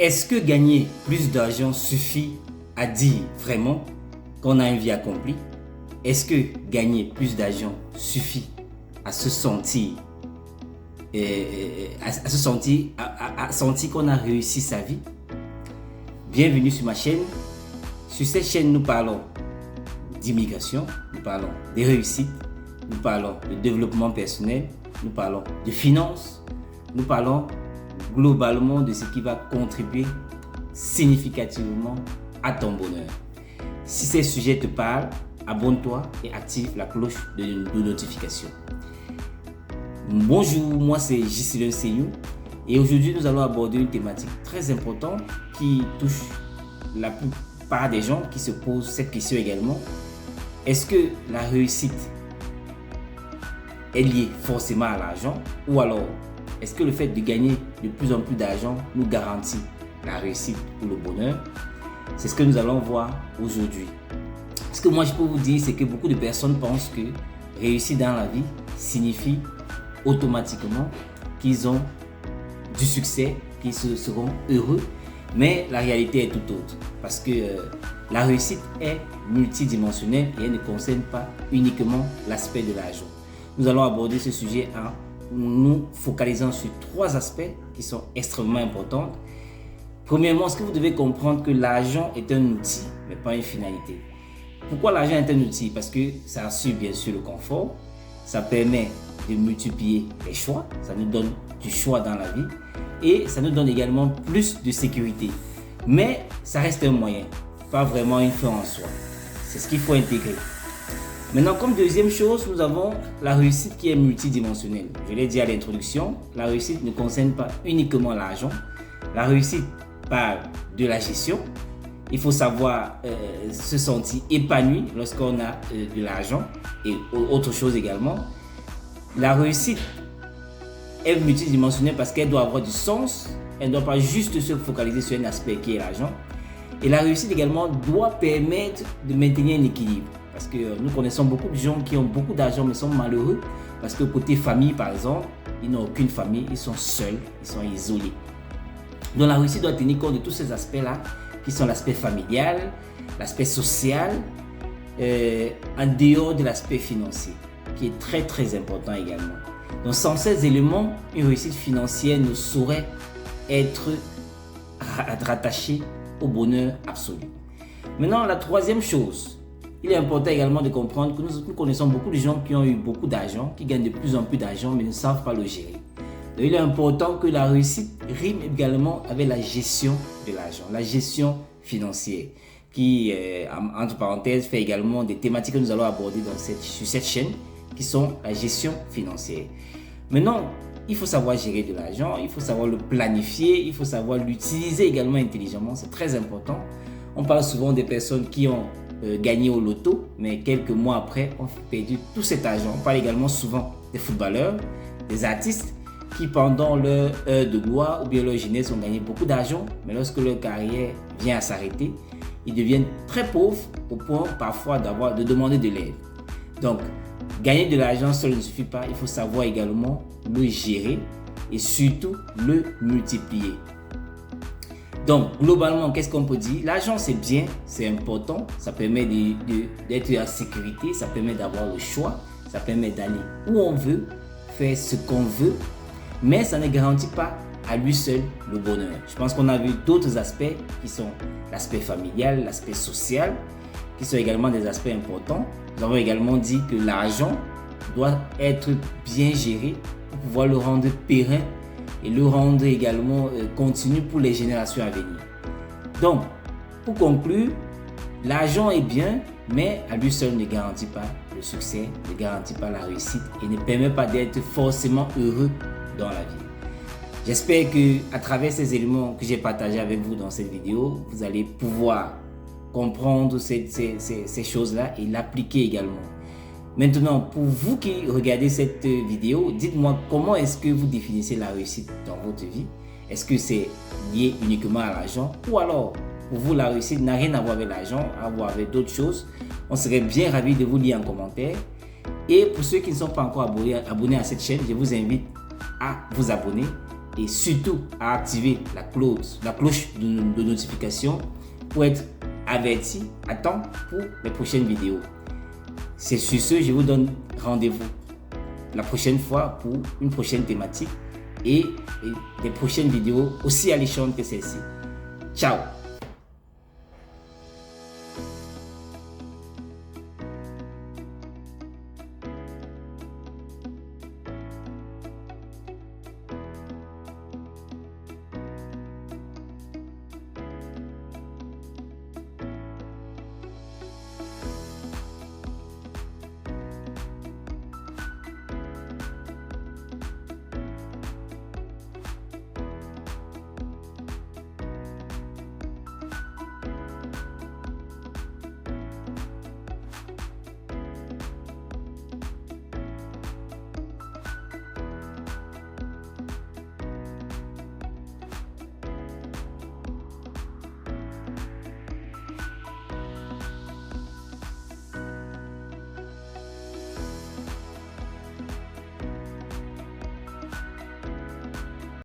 Est-ce que gagner plus d'argent suffit à dire vraiment qu'on a une vie accomplie? Est-ce que gagner plus d'argent suffit à se sentir, à sentir qu'on a réussi sa vie? Bienvenue sur ma chaîne. Sur cette chaîne, nous parlons d'immigration, nous parlons des réussites, nous parlons de développement personnel, nous parlons de finances, nous parlons globalement de ce qui va contribuer significativement à ton bonheur. Si ces sujets te parlent, abonne-toi et active la cloche de notification. Bonjour, moi c'est Ghislain Seyou et aujourd'hui nous allons aborder une thématique très importante qui touche la plupart des gens qui se posent cette question également. Est-ce que la réussite est liée forcément à l'argent, ou alors est-ce que le fait de gagner de plus en plus d'argent nous garantit la réussite ou le bonheur? C'est ce que nous allons voir aujourd'hui. Ce que moi je peux vous dire, c'est que beaucoup de personnes pensent que réussir dans la vie signifie automatiquement qu'ils ont du succès, qu'ils seront heureux, mais la réalité est tout autre, parce que la réussite est multidimensionnelle et elle ne concerne pas uniquement l'aspect de l'argent. Nous allons aborder ce sujet en nous focalisant sur trois aspects qui sont extrêmement importants. Premièrement, ce que vous devez comprendre, que l'argent est un outil, mais pas une finalité. Pourquoi l'argent est un outil? Parce que ça assure bien sûr le confort, ça permet de multiplier les choix, ça nous donne du choix dans la vie et ça nous donne également plus de sécurité. Mais ça reste un moyen, pas vraiment une fin en soi. C'est ce qu'il faut intégrer. Maintenant, comme deuxième chose, nous avons la réussite qui est multidimensionnelle. Je l'ai dit à l'introduction, la réussite ne concerne pas uniquement l'argent. La réussite parle de la gestion. Il faut savoir se sentir épanoui lorsqu'on a de l'argent et autre chose également. La réussite est multidimensionnelle parce qu'elle doit avoir du sens. Elle ne doit pas juste se focaliser sur un aspect qui est l'argent. Et la réussite également doit permettre de maintenir un équilibre. Parce que nous connaissons beaucoup de gens qui ont beaucoup d'argent mais sont malheureux. Parce que côté famille par exemple, ils n'ont aucune famille, ils sont seuls, ils sont isolés. Donc la réussite doit tenir compte de tous ces aspects-là, qui sont l'aspect familial, l'aspect social, en dehors de l'aspect financier, qui est très très important également. Donc sans ces éléments, une réussite financière ne saurait être rattachée au bonheur absolu. Maintenant, la troisième chose, il est important également de comprendre que nous connaissons beaucoup de gens qui ont eu beaucoup d'argent, qui gagnent de plus en plus d'argent, mais ne savent pas le gérer. Donc, il est important que la réussite rime également avec la gestion de l'argent, la gestion financière, qui, entre parenthèses, fait également des thématiques que nous allons aborder sur cette chaîne, qui sont la gestion financière. Maintenant, il faut savoir gérer de l'argent, il faut savoir le planifier, il faut savoir l'utiliser également intelligemment, c'est très important. On parle souvent des personnes qui ont gagné au loto, mais quelques mois après ont perdu tout cet argent. On parle également souvent des footballeurs, des artistes qui pendant leur heure de gloire ou bien leur jeunesse ont gagné beaucoup d'argent, mais lorsque leur carrière vient à s'arrêter, ils deviennent très pauvres au point parfois de demander de l'aide. Donc, gagner de l'argent seul ne suffit pas, il faut savoir également le gérer et surtout le multiplier. Donc, globalement, qu'est-ce qu'on peut dire? L'argent, c'est bien, c'est important, ça permet d'être en sécurité, ça permet d'avoir le choix, ça permet d'aller où on veut, faire ce qu'on veut, mais ça ne garantit pas à lui seul le bonheur. Je pense qu'on a vu d'autres aspects qui sont l'aspect familial, l'aspect social, qui sont également des aspects importants. Nous avons également dit que l'argent doit être bien géré pour pouvoir le rendre périn et le rendre également continu pour les générations à venir. Donc, pour conclure, l'argent est bien, mais à lui seul ne garantit pas le succès, ne garantit pas la réussite et ne permet pas d'être forcément heureux dans la vie. J'espère que à travers ces éléments que j'ai partagés avec vous dans cette vidéo, vous allez pouvoir comprendre ces choses-là et l'appliquer également. Maintenant, pour vous qui regardez cette vidéo, dites-moi comment est-ce que vous définissez la réussite dans votre vie. Est-ce que c'est lié uniquement à l'argent, ou alors pour vous la réussite n'a rien à voir avec l'argent, à voir avec d'autres choses? On serait bien ravis de vous lire en commentaire. Et pour ceux qui ne sont pas encore abonnés à cette chaîne, je vous invite à vous abonner et surtout à activer la cloche de notification pour être averti à temps pour les prochaines vidéos. C'est sur ce, je vous donne rendez-vous la prochaine fois pour une prochaine thématique et des prochaines vidéos aussi alléchantes que celle-ci. Ciao!